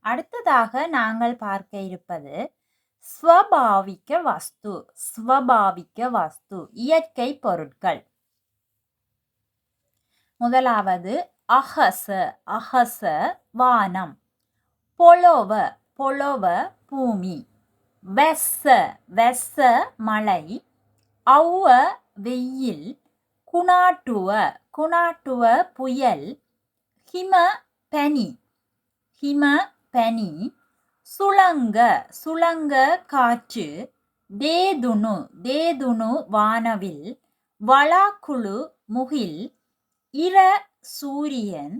அடுத்ததாக நாங்கள் பார்க்க இருப்பது ஸ்வபாவிக வஸ்து. ஸ்வபாவிக வஸ்து இயற்கை பொருட்கள். முதலாவது அகச. அகச வானம். பொலோவ. பொலோவ பூமி. வெஸ்ஸ. வெஸ்ஸ மழை. ஔவ வெயில். குணாட்டுவ. குணாட்டுவ புயல். ஹிம பனி. ஹிம பனி. சுளங்க. சுளங்க காற்று. தேதுணு. தேதுணு வானவில். வளாக்குழு முகில். இர சூரியன்.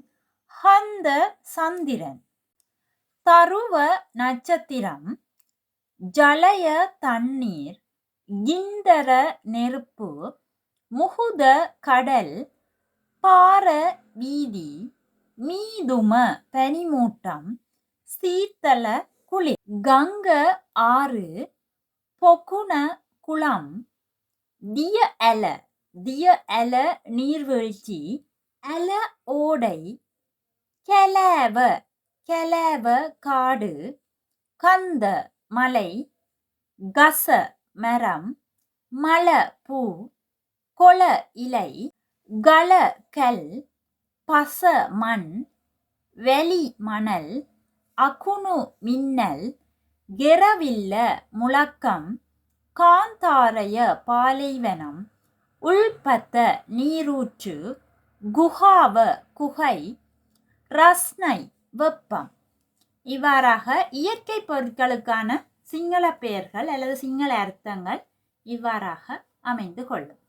ஹந்த சந்திரன். தருவ நட்சத்திரம். ஜலய தண்ணீர். கிந்தர நெருப்பு. முகுத கடல். பார வீதி. மீதும பனிமூட்டம். சீத்தல குளிர். கங்க ஆறு. பொகுண குளம். திய அல. திய அல நீர்வீழ்ச்சி. அல ஓடை. கெலாவ. கெலாவ காடு. கந்த மலை. கச மரம். மல பூ. கொள இலை. கள கல். பச மண். வெளி மணல். அகுணு மின்னல். கெரவில்ல முழக்கம். காந்தாரய பாலைவனம். உள்பத்த நீரூற்று. குஹாவ குகை. ரஸ்னை வெப்பம். இவ்வாறாக இயற்கை பொருட்களுக்கான சிங்கள பெயர்கள் அல்லது சிங்கள அர்த்தங்கள் இவ்வாறாக அமைந்து கொள்ளும்.